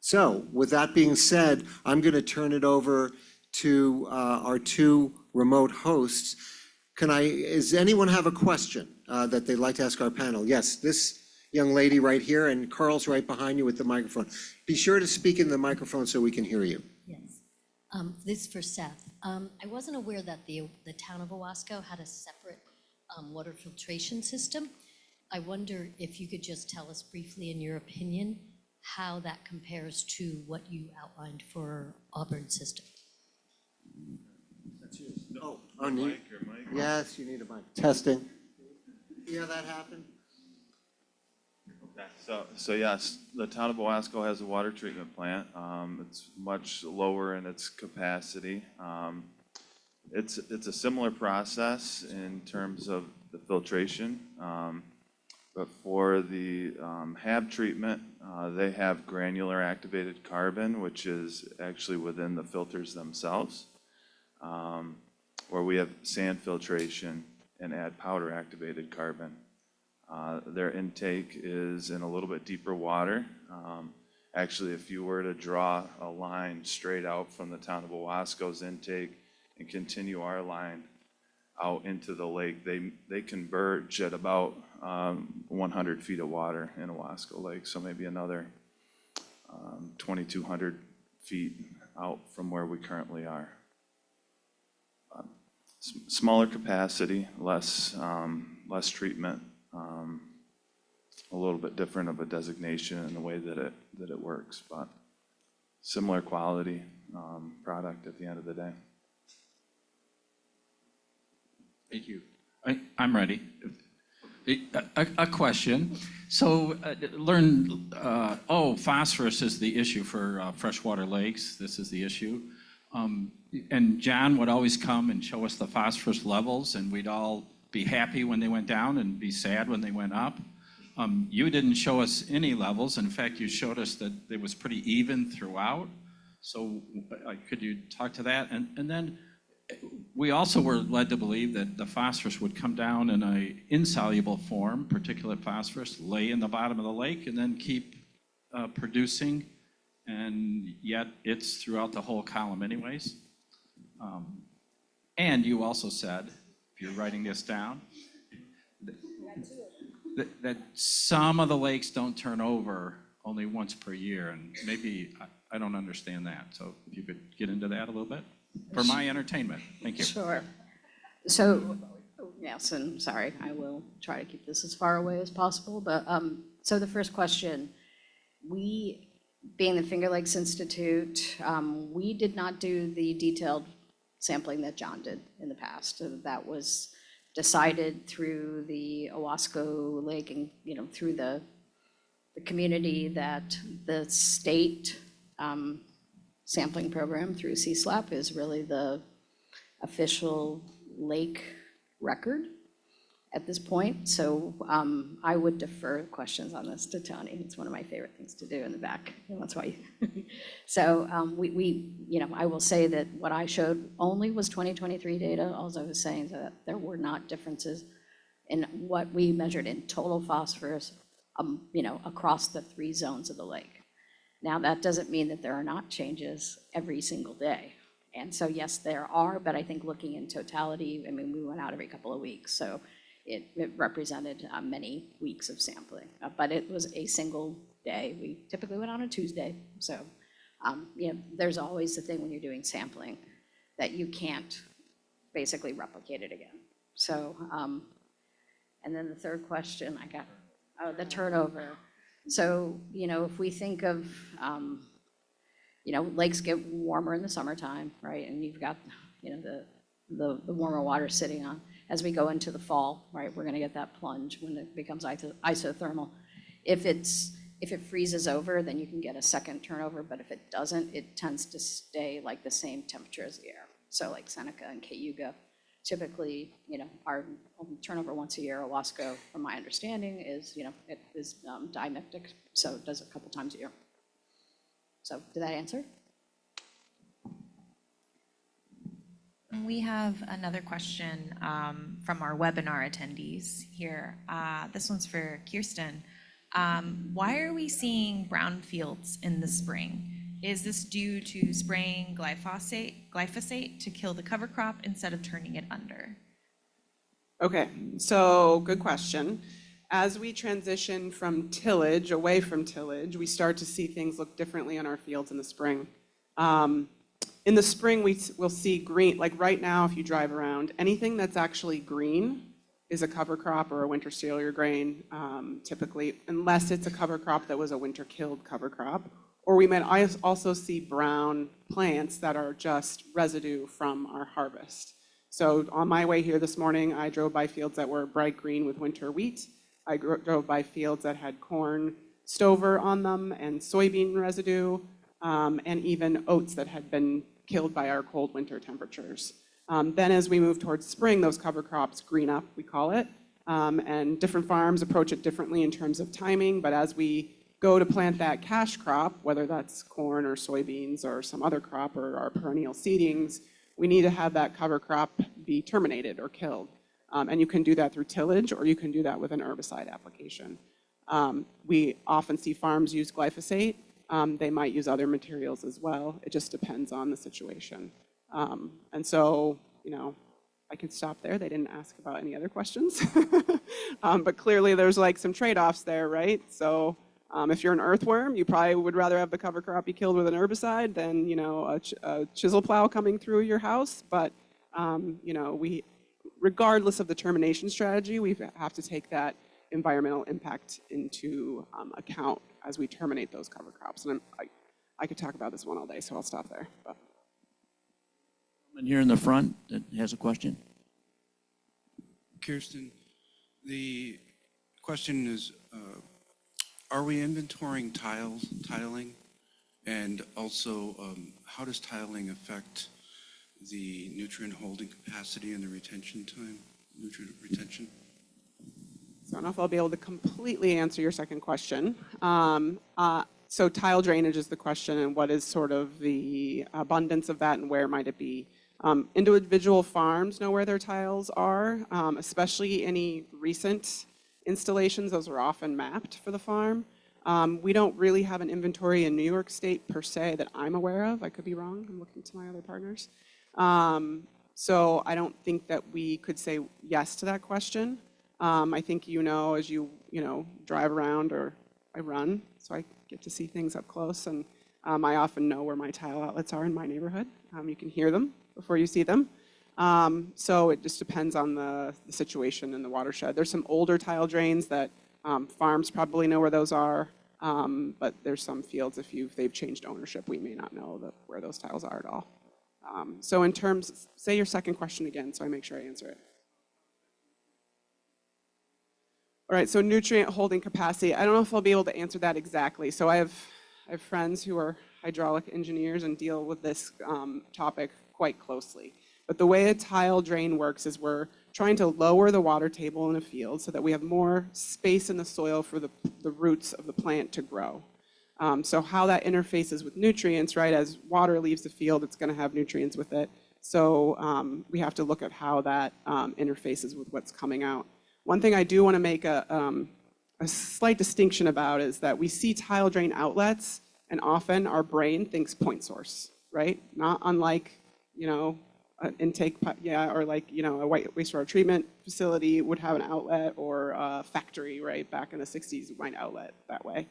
So with that being said, I'm going to turn it over to our two remote hosts. Does anyone have a question that they'd like to ask our panel? Yes, this young lady right here, and Carl's right behind you with the microphone. Be sure to speak in the microphone so we can hear you. Yes. This is for Seth. I wasn't aware that the town of Owasco had a separate water filtration system. I wonder if you could just tell us briefly, in your opinion, how that compares to what you outlined for Auburn system. That's yours. Oh, mic. Yes, you need a mic. Testing. Yeah, that happened. Okay, so yes, the town of Owasco has a water treatment plant. It's much lower in its capacity. It's a similar process in terms of the filtration, but for the HAB treatment, they have granular activated carbon, which is actually within the filters themselves, where we have sand filtration and add powder activated carbon. Their intake is in a little bit deeper water. Actually, if you were to draw a line straight out from the town of Owasco's intake and continue our line out into the lake, they converge at about 100 feet of water in Owasco Lake, so maybe another 2,200 feet out from where we currently are. Smaller capacity, less treatment. A little bit different of a designation in the way that it works, but similar quality product at the end of the day. Thank you. I'm ready. A question. So phosphorus is the issue for freshwater lakes. This is the issue. And John would always come and show us the phosphorus levels, and we'd all be happy when they went down and be sad when they went up. You didn't show us any levels. In fact, you showed us that it was pretty even throughout. So could you talk to that? And then we also were led to believe that the phosphorus would come down in an insoluble form, particulate phosphorus, lay in the bottom of the lake, and then keep producing. And yet it's throughout the whole column anyways. And you also said, if you're writing this down, that some of the lakes don't turn over only once per year, and maybe I don't understand that. So if you could get into that a little bit for my entertainment. Thank you. Sure. So, yes, and sorry, I will try to keep this as far away as possible. But so the first question, we, being the Finger Lakes Institute, we did not do the detailed sampling that John did in the past. That was decided through the Owasco Lake and, through the community, that the state sampling program through CSLAP is really the official lake record at this point. So I would defer questions on this to Tony. It's one of my favorite things to do in the back, and that's why. So I will say that what I showed only was 2023 data. All I was saying is that there were not differences in what we measured in total phosphorus, across the 3 zones of the lake. Now, that doesn't mean that there are not changes every single day. And so, yes, there are, but I think looking in totality, we went out every couple of weeks. So it represented many weeks of sampling, but it was a single day. We typically went on a Tuesday. So, there's always the thing when you're doing sampling that you can't basically replicate it again. So, and then the third question I got, the turnover. So, if we think of, lakes get warmer in the summertime, right? And you've got, the warmer water sitting on. As we go into the fall, right, we're gonna get that plunge when it becomes isothermal. If it freezes over, then you can get a second turnover, but if it doesn't, it tends to stay like the same temperature as the air. So like Seneca and Cayuga, typically, our turnover once a year. Owasco, from my understanding, is, it is dimictic, so it does a couple times a year. So did that answer? We have another question from our webinar attendees here. This one's for Kirsten. Why are we seeing brown fields in the spring? Is this due to spraying glyphosate to kill the cover crop instead of turning it under? Okay, so good question. As we transition from tillage, away from tillage, we start to see things look differently on our fields in the spring. In the spring, we'll see green, like right now, if you drive around, anything that's actually green is a cover crop or a winter cereal grain, typically, unless it's a cover crop that was a winter-killed cover crop. Or we might also see brown plants that are just residue from our harvest. So on my way here this morning, I drove by fields that were bright green with winter wheat. I drove by fields that had corn stover on them and soybean residue, and even oats that had been killed by our cold winter temperatures. Then as we move towards spring, those cover crops green up, we call it, and different farms approach it differently in terms of timing, but as we go to plant that cash crop, whether that's corn or soybeans or some other crop or our perennial seedings, we need to have that cover crop be terminated or killed. And you can do that through tillage, or you can do that with an herbicide application. We often see farms use glyphosate. They might use other materials as well. It just depends on the situation. And so, I could stop there. They didn't ask about any other questions. But clearly there's like some trade-offs there, right? So if you're an earthworm, you probably would rather have the cover crop be killed with an herbicide than, a chisel plow coming through your house. But, regardless of the termination strategy, we have to take that environmental impact into account as we terminate those cover crops. And I could talk about this one all day, so I'll stop there. But. And here in the front that has a question. Kirsten, the question is, are we inventorying tiling? And also, how does tiling affect the nutrient holding capacity and the retention time, nutrient retention? So I don't know if I'll be able to completely answer your second question. So tile drainage is the question, and what is sort of the abundance of that and where might it be? Individual farms know where their tiles are, especially any recent installations. Those are often mapped for the farm. We don't really have an inventory in New York State per se that I'm aware of. I could be wrong. I'm looking to my other partners. So I don't think that we could say yes to that question. I think as you drive around, or I run, so I get to see things up close, and I often know where my tile outlets are in my neighborhood. You can hear them before you see them. So it just depends on the situation in the watershed. There's some older tile drains that farms probably know where those are, but there's some fields, if they've changed ownership, we may not know where those tiles are at all. So in terms, say your second question again, so I make sure I answer it. All right, so nutrient holding capacity. I don't know if I'll be able to answer that exactly. So I have friends who are hydraulic engineers and deal with this topic quite closely. But the way a tile drain works is we're trying to lower the water table in a field so that we have more space in the soil for the roots of the plant to grow. So how that interfaces with nutrients, right? As water leaves the field, it's going to have nutrients with it. So we have to look at how that interfaces with what's coming out. One thing I do want to make a slight distinction about is that we see tile drain outlets, and often our brain thinks point source, right? Not unlike, an intake, or like, a wastewater treatment facility would have an outlet, or a factory, right? Back in the 60s, might outlet that way.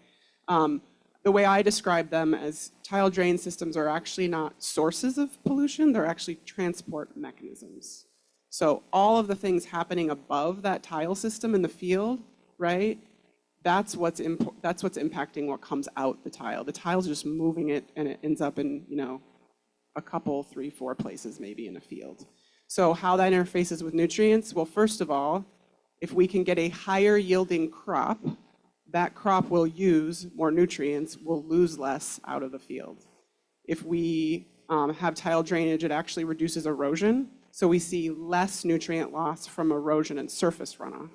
The way I describe them as tile drain systems are actually not sources of pollution, they're actually transport mechanisms. So all of the things happening above that tile system in the field, right? That's what's impacting what comes out the tile. The tile's just moving it, and it ends up in, a couple, 3, 4 places maybe in a field. So how that interfaces with nutrients? Well, first of all, if we can get a higher yielding crop, that crop will use more nutrients, will lose less out of the field. If we have tile drainage, it actually reduces erosion. So we see less nutrient loss from erosion and surface runoff.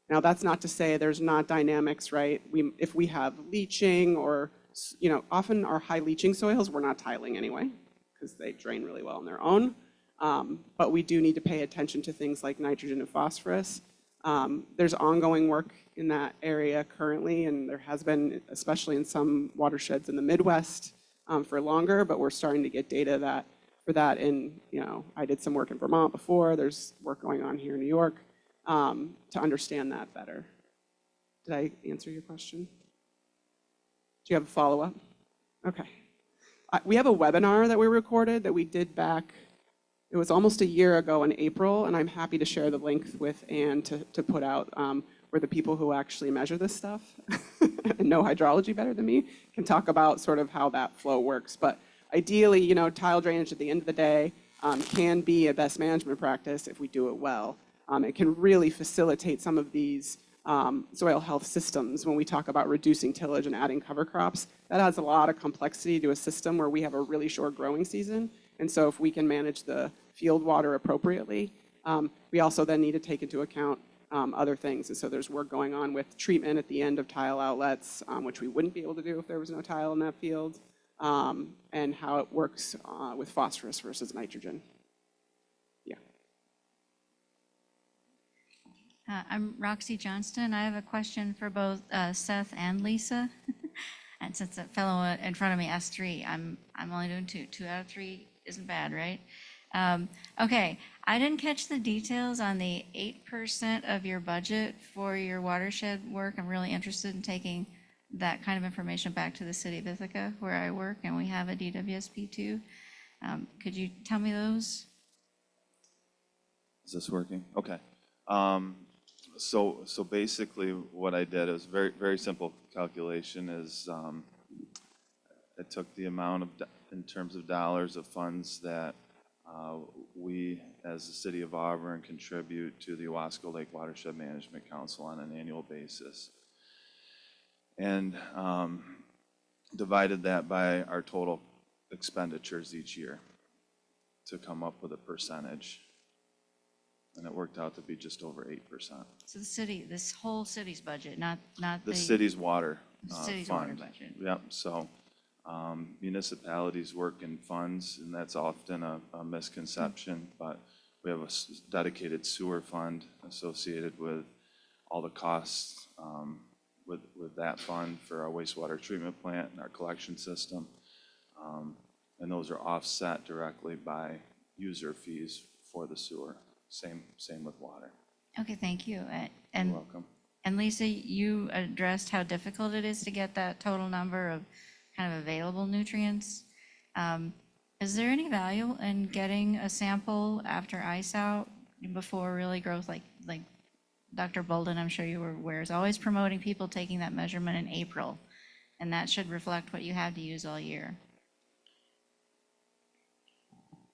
Now, that's not to say there's not dynamics, right? If we have leaching, or, often our high leaching soils, we're not tiling anyway, because they drain really well on their own. But we do need to pay attention to things like nitrogen and phosphorus. There's ongoing work in that area currently, and there has been, especially in some watersheds in the Midwest, for longer, but we're starting to get data that for that in, I did some work in Vermont before, there's work going on here in New York, to understand that better. Did I answer your question? Do you have a follow-up? Okay. We have a webinar that we recorded that we did back, it was almost a year ago in April, and I'm happy to share the link with Anne to put out, where the people who actually measure this stuff and know hydrology better than me can talk about sort of how that flow works. But ideally, tile drainage at the end of the day can be a best management practice if we do it well. It can really facilitate some of these soil health systems when we talk about reducing tillage and adding cover crops. That adds a lot of complexity to a system where we have a really short growing season. And so if we can manage the field water appropriately, we also then need to take into account other things. And so there's work going on with treatment at the end of tile outlets, which we wouldn't be able to do if there was no tile in that field, and how it works with phosphorus versus nitrogen. Yeah. I'm Roxy Johnston. I have a question for both Seth and Lisa. And since the fellow in front of me asked 3, I'm only doing 2. 2 out of 3 isn't bad, right? Okay, I didn't catch the details on the 8% of your budget for your watershed work. I'm really interested in taking that kind of information back to the city of Ithaca, where I work, and we have a DWSP too. Could you tell me those? Is this working? Okay. So basically what I did is very, very simple calculation is I took the amount of, in terms of dollars of funds that we as the city of Auburn contribute to the Owasco Lake Watershed Management Council on an annual basis. And divided that by our total expenditures each year to come up with a percentage. And it worked out to be just over 8%. So the city, this whole city's budget, not The city's water city's water fund. budget. Yep, so municipalities work in funds, and that's often a misconception, but we have a dedicated sewer fund associated with all the costs with that fund for our wastewater treatment plant and our collection system. And those are offset directly by user fees for the sewer. Same with water. Okay, thank you. You're And welcome. And Lisa, you addressed how difficult it is to get that total number of kind of available nutrients. Is there any value in getting a sample after ice out before really growth, like Dr. Bolden, I'm sure you were aware, is always promoting people taking that measurement in April, and that should reflect what you have to use all year.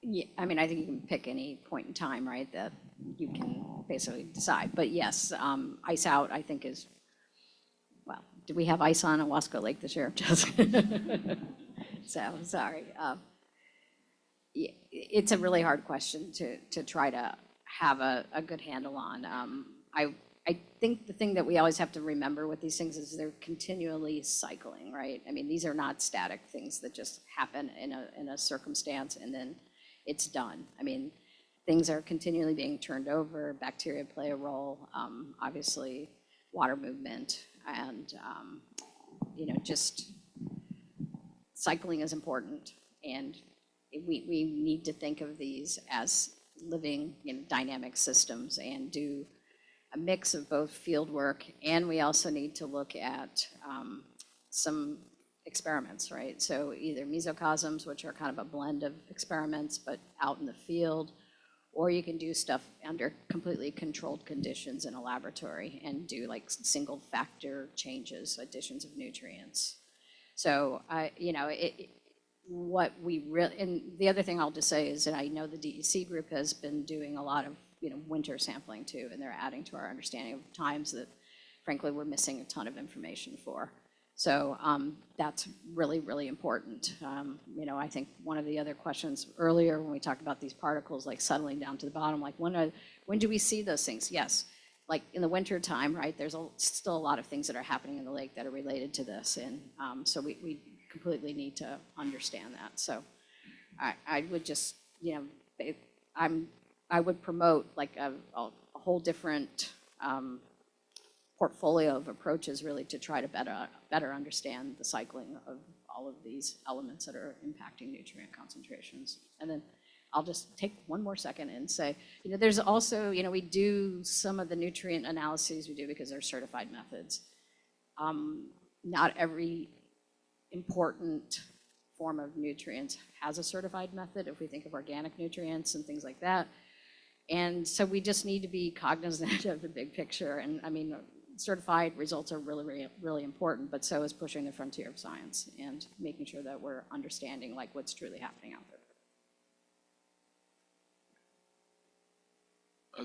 Yeah, I mean, I think you can pick any point in time, right, that you can basically decide. But yes, ice out, I think is, well, did we have ice on Owasco Lake this year? So, sorry. Yeah, it's a really hard question to try to have a good handle on. I think the thing that we always have to remember with these things is they're continually cycling, right? I mean, these are not static things that just happen in a circumstance and then it's done. I mean, things are continually being turned over, bacteria play a role, obviously water movement, and just cycling is important. And we need to think of these as living dynamic systems and do a mix of both field work, and we also need to look at some experiments, right? So either mesocosms, which are kind of a blend of experiments, but out in the field, or you can do stuff under completely controlled conditions in a laboratory and do like single factor changes, additions of nutrients. So, what we really, and the other thing I'll just say is that I know the DEC group has been doing a lot of, winter sampling too, and they're adding to our understanding of times that frankly we're missing a ton of information for. So that's really, really important. I think one of the other questions earlier when we talked about these particles like settling down to the bottom, like when do we see those things? Yes, like in the winter time, right? There's still a lot of things that are happening in the lake that are related to this, and so we completely need to understand that. So I would just, I would promote like a whole different portfolio of approaches really to try to better understand the cycling of all of these elements that are impacting nutrient concentrations. And then I'll just take one more second and say, there's also, we do some of the nutrient analyses we do because they're certified methods. Not every important form of nutrients has a certified method, if we think of organic nutrients and things like that. And so we just need to be cognizant of the big picture. And I mean, certified results are really, really, really important, but so is pushing the frontier of science and making sure that we're understanding like what's truly happening out there.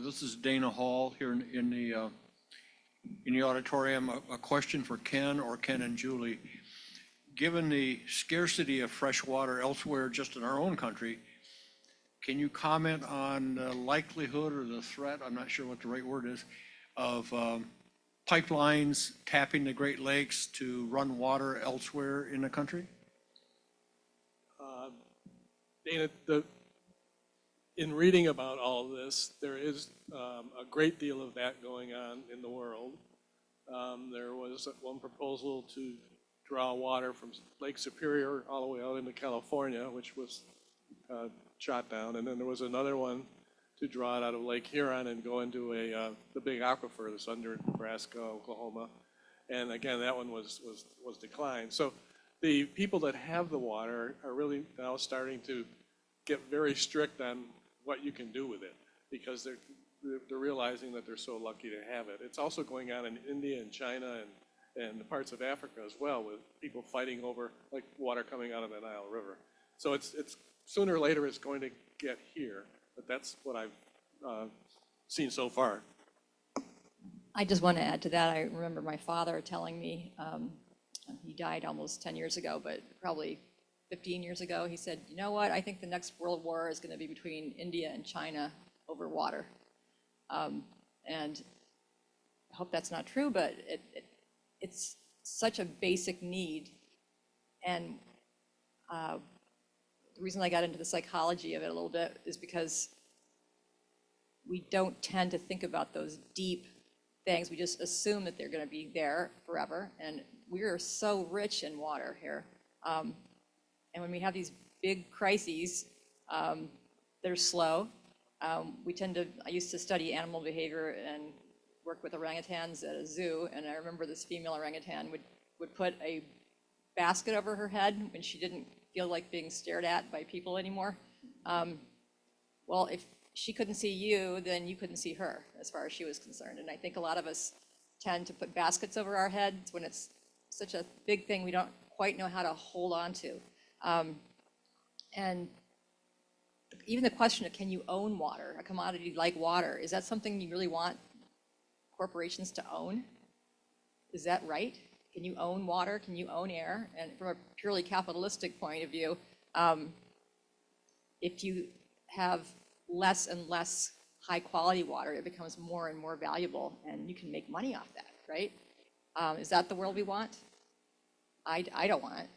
This is Dana Hall here in the auditorium. A question for Ken or Ken and Julie. Given the scarcity of fresh water elsewhere, just in our own country, can you comment on the likelihood or the threat, I'm not sure what the right word is, of pipelines tapping the Great Lakes to run water elsewhere in the country? Dana, in reading about all of this, there is a great deal of that going on in the world. There was one proposal to draw water from Lake Superior all the way out into California, which was shot down. And then there was another one to draw it out of Lake Huron and go into the big aquifer that's under Nebraska, Oklahoma. And again, that one was declined. So the people that have the water are really now starting to get very strict on what you can do with it, because they're realizing that they're so lucky to have it. It's also going on in India and China and the parts of Africa as well, with people fighting over like water coming out of the Nile River. So it's sooner or later it's going to get here, but that's what I've seen so far. I just want to add to that. I remember my father telling me, he died almost 10 years ago, but probably 15 years ago, he said, you know what, I think the next world war is going to be between India and China over water. And I hope that's not true, but it's such a basic need. And the reason I got into the psychology of it a little bit is because we don't tend to think about those deep things. We just assume that they're going to be there forever. And we are so rich in water here. And when we have these big crises, they're slow. I used to study animal behavior and work with orangutans at a zoo. And I remember this female orangutan would put a basket over her head when she didn't feel like being stared at by people anymore. Well, if she couldn't see you, then you couldn't see her, as far as she was concerned. And I think a lot of us tend to put baskets over our heads when it's such a big thing we don't quite know how to hold on to. And even the question of, can you own water, a commodity like water, is that something you really want corporations to own? Is that right? Can you own water? Can you own air? And from a purely capitalistic point of view, if you have less and less high quality water, it becomes more and more valuable and you can make money off that, right? Is that the world we want? I don't want it.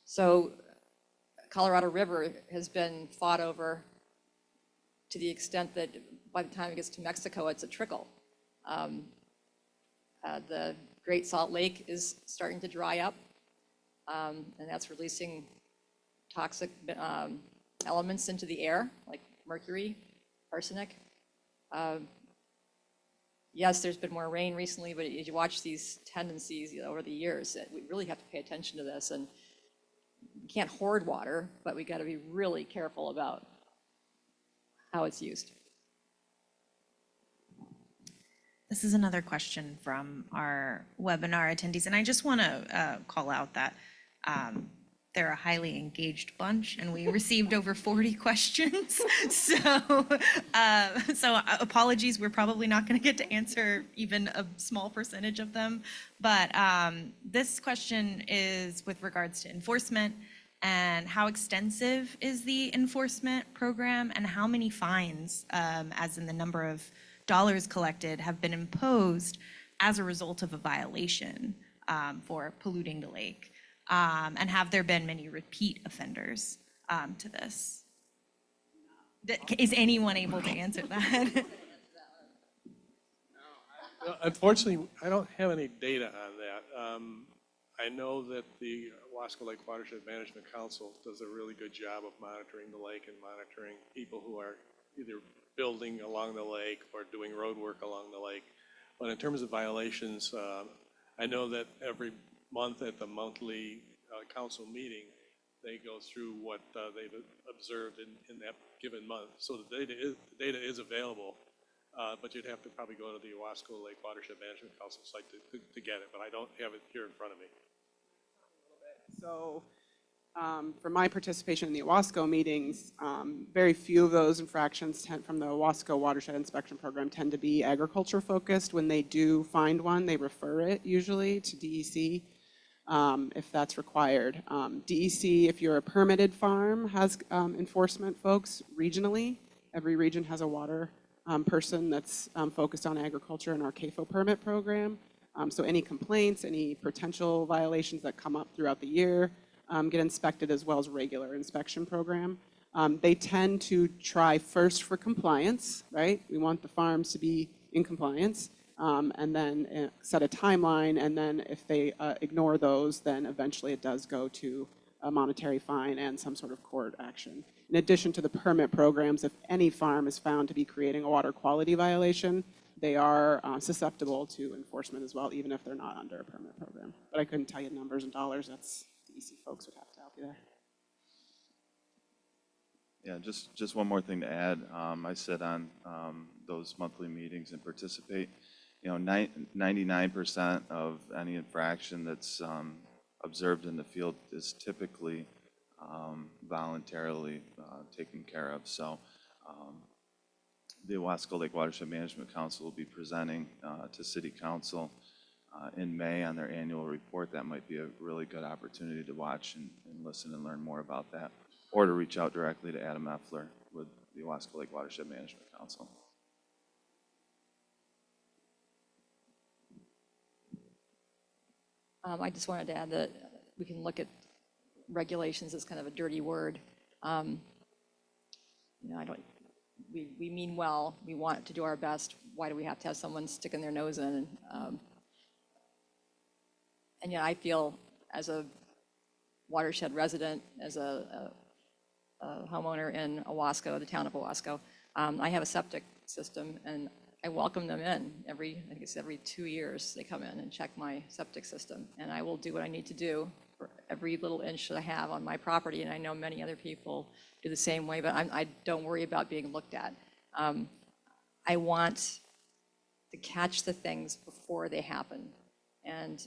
So Colorado River has been fought over to the extent that by the time it gets to Mexico, it's a trickle. The Great Salt Lake is starting to dry up, and that's releasing toxic elements into the air, like mercury, arsenic. Yes, there's been more rain recently, but as you watch these tendencies over the years, we really have to pay attention to this. And we can't hoard water, but we got to be really careful about how it's used. This is another question from our webinar attendees, and I just want to call out that they're a highly engaged bunch, and we received over 40 questions. So apologies, we're probably not going to get to answer even a small percentage of them. But this question is with regards to enforcement, and how extensive is the enforcement program, and how many fines, as in the number of dollars collected, have been imposed as a result of a violation for polluting the lake? And have there been many repeat offenders to this? Is anyone able to answer that? Unfortunately, I don't have any data on that. I know that the Wasco Lake Watershed Management Council does a really good job of monitoring the lake and monitoring people who are either building along the lake or doing road work along the lake. But in terms of violations, I know that every month at the monthly council meeting, they go through what they've observed in that given month. So the data is available, but you'd have to probably go to the Owasco Lake Watershed Management Council site to get it, but I don't have it here in front of me. So for my participation in the Owasco meetings, very few of those infractions from the Owasco Watershed Inspection Program tend to be agriculture focused. When they do find one, they refer it usually to DEC if that's required. DEC, if you're a permitted farm, has enforcement folks regionally. Every region has a water person that's focused on agriculture in our CAFO permit program. So any complaints, any potential violations that come up throughout the year get inspected, as well as regular inspection program. They tend to try first for compliance, right? We want the farms to be in compliance, and then set a timeline, and then if they ignore those, then eventually it does go to a monetary fine and some sort of court action. In addition to the permit programs, if any farm is found to be creating a water quality violation, they are susceptible to enforcement as well, even if they're not under a permit program. But I couldn't tell you numbers and dollars. That's DEC folks would have to help you there. Yeah, just one more thing to add. I sit on those monthly meetings and participate. 99% of any infraction that's observed in the field is typically voluntarily taken care of. So the Owasco Lake Watershed Management Council will be presenting to City Council in May on their annual report. That might be a really good opportunity to watch and listen and learn more about that, or to reach out directly to Adam Effler with the Owasco Lake Watershed Management Council. I just wanted to add that we can look at regulations as kind of a dirty word. We mean well, we want to do our best. Why do we have to have someone sticking their nose in? And yet I feel, as a watershed resident, as a homeowner in Owasco, the town of Owasco, I have a septic system, and I welcome them in every 2 years. They come in and check my septic system, and I will do what I need to do for every little inch that I have on my property, and I know many other people do the same way, but I don't worry about being looked at. I want to catch the things before they happen. And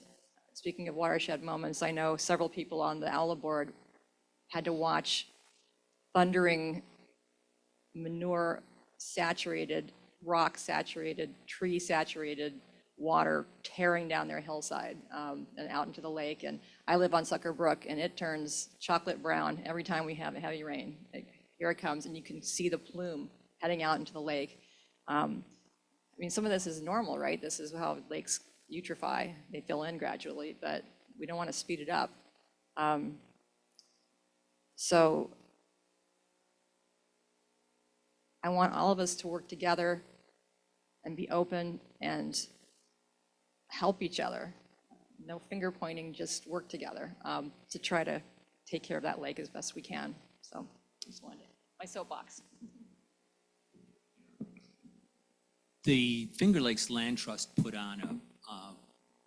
speaking of watershed moments, I know several people on the AULA board had to watch thundering, manure-saturated, rock-saturated, tree-saturated water tearing down their hillside and out into the lake. And I live on Sucker Brook, and it turns chocolate brown every time we have a heavy rain. Here it comes, and you can see the plume heading out into the lake. Some of this is normal, right? This is how lakes eutrophy. They fill in gradually, but we don't want to speed it up. So I want all of us to work together and be open and help each other. No finger pointing, just work together to try to take care of that lake as best we can. So just wanted my soapbox. The Finger Lakes Land Trust put on a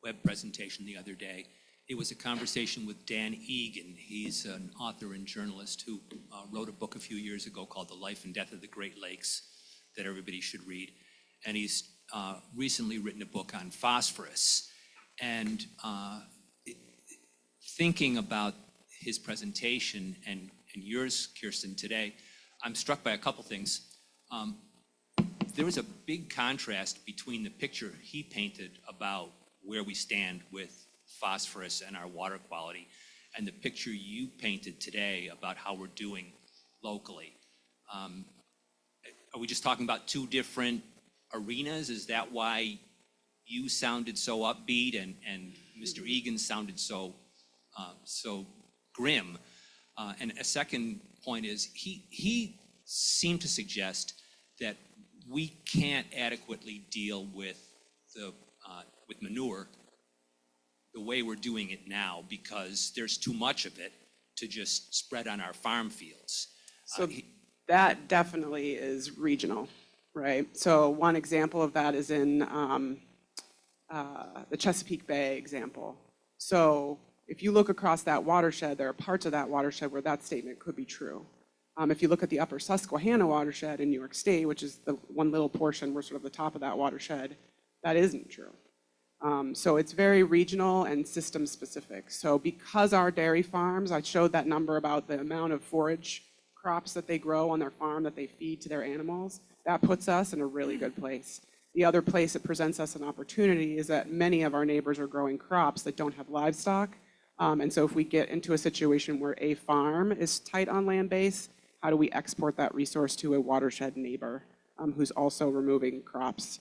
web presentation the other day. It was a conversation with Dan Egan. He's an author and journalist who wrote a book a few years ago called The Life and Death of the Great Lakes that everybody should read. And he's recently written a book on phosphorus. And thinking about his presentation and yours, Kirsten, today, I'm struck by a couple things. There was a big contrast between the picture he painted about where we stand with phosphorus and our water quality and the picture you painted today about how we're doing locally. Are we just talking about two different arenas? Is that why you sounded so upbeat and Mr. Egan sounded so grim? And a second point is he seemed to suggest that we can't adequately deal with with manure the way we're doing it now, because there's too much of it to just spread on our farm fields. So that definitely is regional, right? So one example of that is in the Chesapeake Bay example. So if you look across that watershed, there are parts of that watershed where that statement could be true. If you look at the upper Susquehanna watershed in New York State, which is the one little portion, we're sort of the top of that watershed, that isn't true. So it's very regional and system specific. So because our dairy farms, I showed that number about the amount of forage crops that they grow on their farm that they feed to their animals, that puts us in a really good place. The other place it presents us an opportunity is that many of our neighbors are growing crops that don't have livestock. And so if we get into a situation where a farm is tight on land base, how do we export that resource to a watershed neighbor who's also removing crops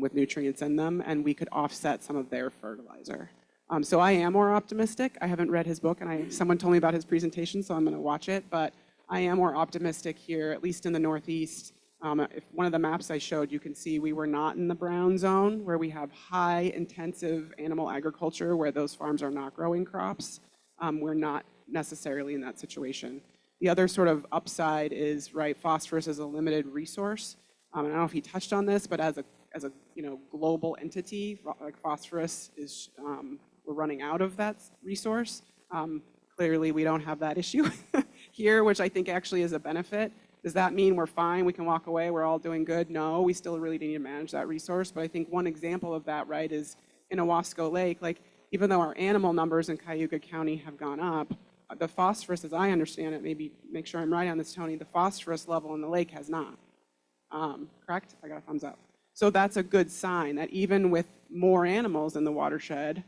with nutrients in them, and we could offset some of their fertilizer. So I am more optimistic. I haven't read his book, and someone told me about his presentation, so I'm going to watch it. But I am more optimistic here, at least in the Northeast. If one of the maps I showed, you can see we were not in the brown zone, where we have high intensive animal agriculture, where those farms are not growing crops. We're not necessarily in that situation. The other sort of upside is, right, phosphorus is a limited resource. I don't know if he touched on this, but as a global entity, like phosphorus is, we're running out of that resource. Clearly, we don't have that issue here, which I think actually is a benefit. Does that mean we're fine, we can walk away, we're all doing good? No, we still really need to manage that resource. But I think one example of that, right, is in Owasco Lake, like even though our animal numbers in Cayuga County have gone up, the phosphorus, as I understand it, maybe make sure I'm right on this, Tony, the phosphorus level in the lake has not. Correct? I got a thumbs up. So that's a good sign that even with more animals in the watershed,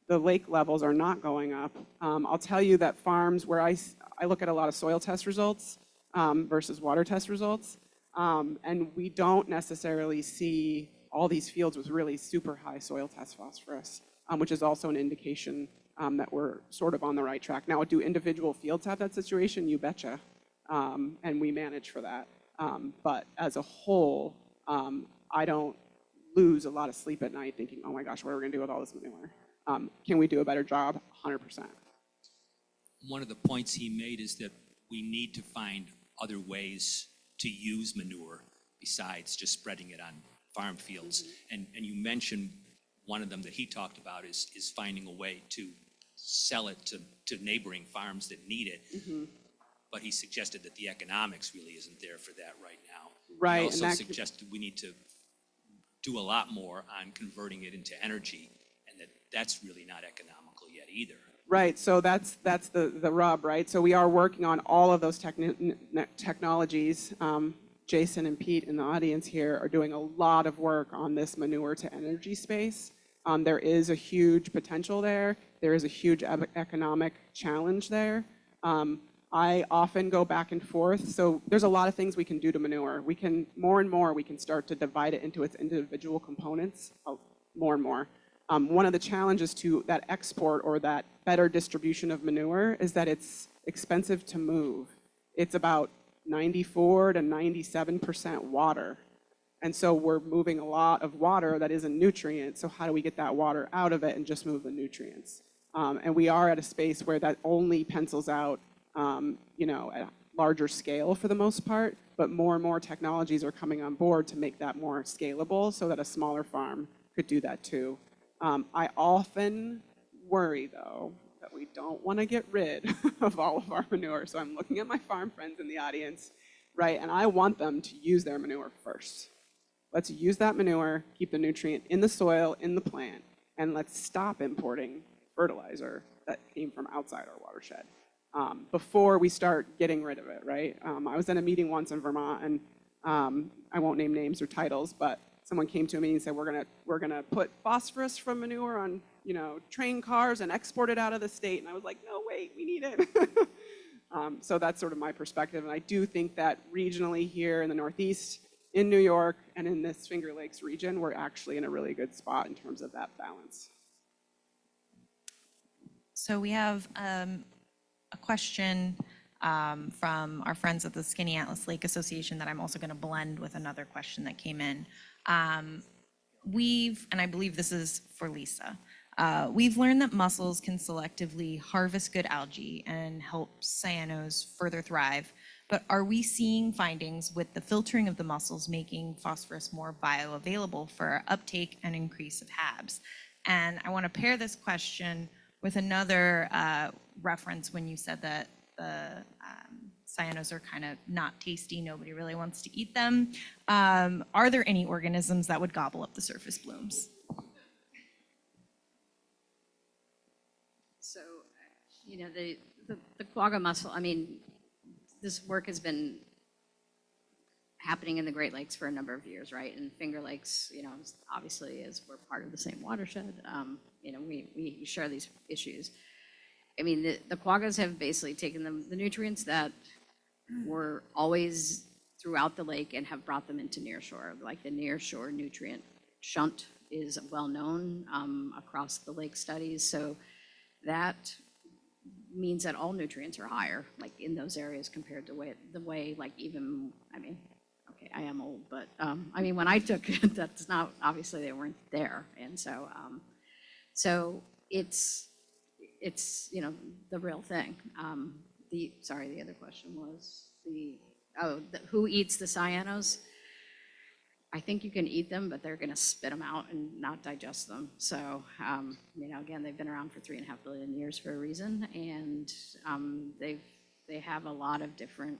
the lake levels are not going up. I'll tell you that farms where I look at a lot of soil test results versus water test results, and we don't necessarily see all these fields with really super high soil test phosphorus, which is also an indication that we're sort of on the right track. Now, do individual fields have that situation? You betcha, and we manage for that. But as a whole, I don't lose a lot of sleep at night thinking, oh my gosh, what are we gonna do with all this manure? Can we do a better job? 100%. One of the points he made is that we need to find other ways to use manure besides just spreading it on farm fields. And you mentioned one of them that he talked about is finding a way to sell it to neighboring farms that need it. But he suggested that the economics really isn't there for that right now. Right. He also suggested we need to do a lot more on converting it into energy, and that's really not economical yet either. Right, so that's the rub, right? So we are working on all of those technologies. Jason and Pete in the audience here are doing a lot of work on this manure to energy space. There is a huge potential there. There is a huge economic challenge there. I often go back and forth. So there's a lot of things we can do to manure. We can, more and more, we can start to divide it into its individual components, more and more. One of the challenges to that export or that better distribution of manure is that it's expensive to move. It's about 94 to 97% water. And so we're moving a lot of water that isn't nutrient. So how do we get that water out of it and just move the nutrients? And we are at a space where that only pencils out, at a larger scale for the most part, but more and more technologies are coming on board to make that more scalable so that a smaller farm could do that too. I often worry, though, that we don't want to get rid of all of our manure. So I'm looking at my farm friends in the audience, right? And I want them to use their manure first. Let's use that manure, keep the nutrient in the soil, in the plant, and let's stop importing fertilizer that came from outside our watershed before we start getting rid of it, right? I was in a meeting once in Vermont, and I won't name names or titles, but someone came to me and said, we're gonna put phosphorus from manure on, train cars and export it out of the state. And I was like, no, wait, we need it. So that's sort of my perspective. And I do think that regionally here in the Northeast, in New York, and in this Finger Lakes region, we're actually in a really good spot in terms of that balance. So we have a question from our friends at the Skinny Atlas Lake Association that I'm also going to blend with another question that came in. and I believe this is for Lisa, we've learned that mussels can selectively harvest good algae and help cyanos further thrive. But are we seeing findings with the filtering of the mussels making phosphorus more bioavailable for uptake and increase of HABs? And I want to pair this question with another reference when you said that the cyanos are kind of not tasty, nobody really wants to eat them. Are there any organisms that would gobble up the surface blooms? So, the quagga mussel, I mean, this work has been happening in the Great Lakes for a number of years, right? And Finger Lakes, obviously, as we're part of the same watershed, we share these issues. I mean, the quaggas have basically taken the nutrients that were always throughout the lake and have brought them into nearshore. Like the nearshore nutrient shunt is well known across the lake studies. So that means that all nutrients are higher, like in those areas compared to the way like even, I mean, okay, I am old, but I mean, when I took it, that's not, obviously they weren't there. And so, so it's, the real thing. Sorry, the other question was who eats the cyanos? I think you can eat them, but they're going to spit them out and not digest them. So, again, they've been around for 3.5 billion years for a reason, and they have a lot of different,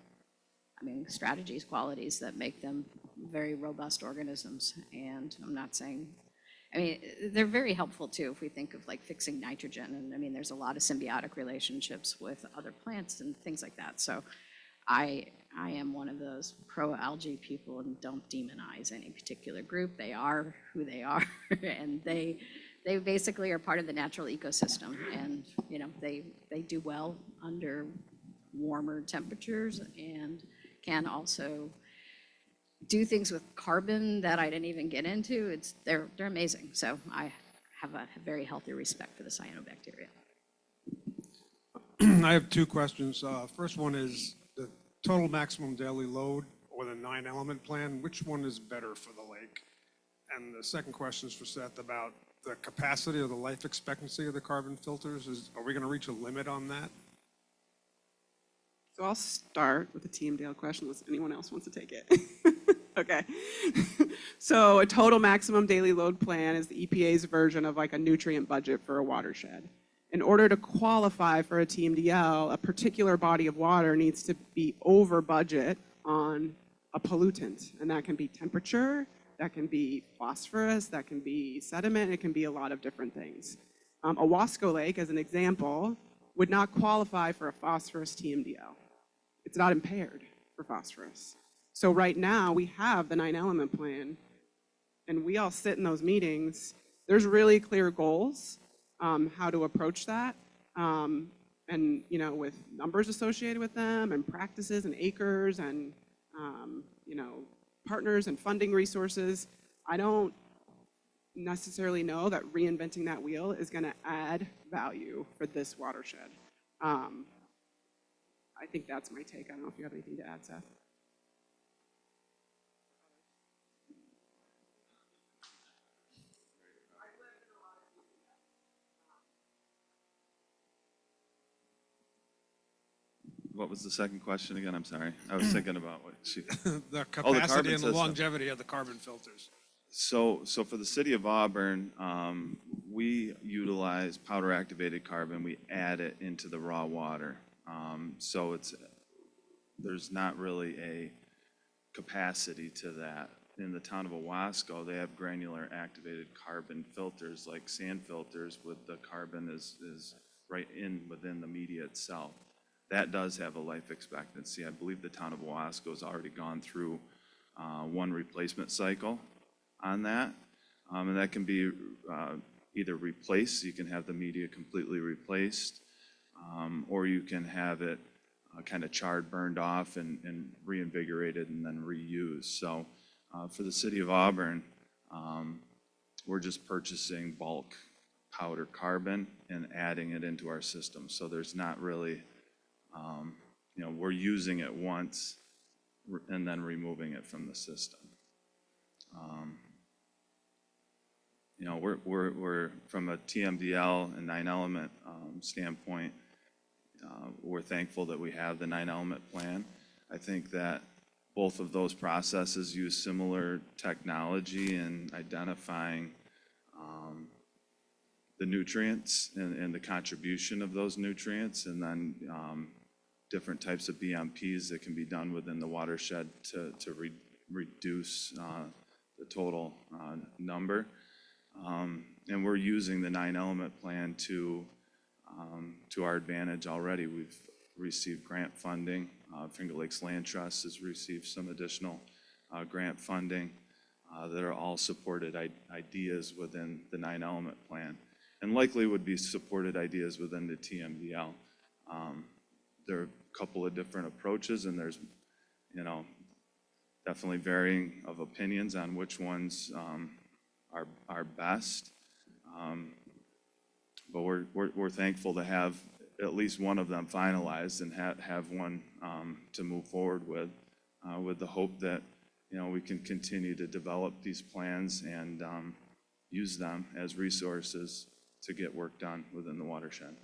strategies, qualities that make them very robust organisms. And I'm not saying, they're very helpful too if we think of like fixing nitrogen. And there's a lot of symbiotic relationships with other plants and things like that. So I am one of those pro-algae people and don't demonize any particular group. They are who they are, and they basically are part of the natural ecosystem. And they do well under warmer temperatures and can also do things with carbon that I didn't even get into. They're amazing. So I have a very healthy respect for the cyanobacteria. I have two questions. First one is the total maximum daily load or the 9-element plan, which one is better for the lake? And the second question is for Seth about the capacity or the life expectancy of the carbon filters. Are we going to reach a limit on that? So I'll start with the TMDL question unless anyone else wants to take it. Okay. So a total maximum daily load plan is the EPA's version of like a nutrient budget for a watershed. In order to qualify for a TMDL, a particular body of water needs to be over budget on a pollutant. And that can be temperature, that can be phosphorus, that can be sediment, it can be a lot of different things. Owasco Lake, as an example, would not qualify for a phosphorus TMDL. It's not impaired for phosphorus. So right now, we have the 9-element plan, and we all sit in those meetings. There's really clear goals, how to approach that, and with numbers associated with them, and practices, and acres, and partners and funding resources. I don't necessarily know that reinventing that wheel is going to add value for this watershed. I think that's my take. I don't know if you have anything to add, Seth. What was the second question again? I'm sorry. I was thinking about what she. The carbon capacity and the system. longevity of the carbon filters. So for the city of Auburn, we utilize powder activated carbon. We add it into the raw water. So there's not really a capacity to that. In the town of Owasco, they have granular activated carbon filters, like sand filters, with the carbon is right within the media itself. That does have a life expectancy. I believe the town of Owasco has already gone through one replacement cycle on that. And that can be either replaced, you can have the media completely replaced, or you can have it kind of charred, burned off, and reinvigorated and then reused. So for the city of Auburn, we're just purchasing bulk powder carbon and adding it into our system. So there's not really, we're using it once and then removing it from the system. you know, we're from a TMDL and 9-element standpoint, we're thankful that we have the 9-element plan. I think that both of those processes use similar technology in identifying the nutrients and the contribution of those nutrients, and then different types of BMPs that can be done within the watershed to reduce the total number. And we're using the 9-element plan to our advantage already. We've received grant funding. Finger Lakes Land Trust has received some additional grant funding that are all supported ideas within the 9-element plan, and likely would be supported ideas within the TMDL. There are a couple of different approaches, and there's, you know, definitely varying of opinions on which ones are best. But we're thankful to have at least one of them finalized and have one to move forward with the hope that, you know, we can continue to develop these plans and use them as resources to get work done within the watershed.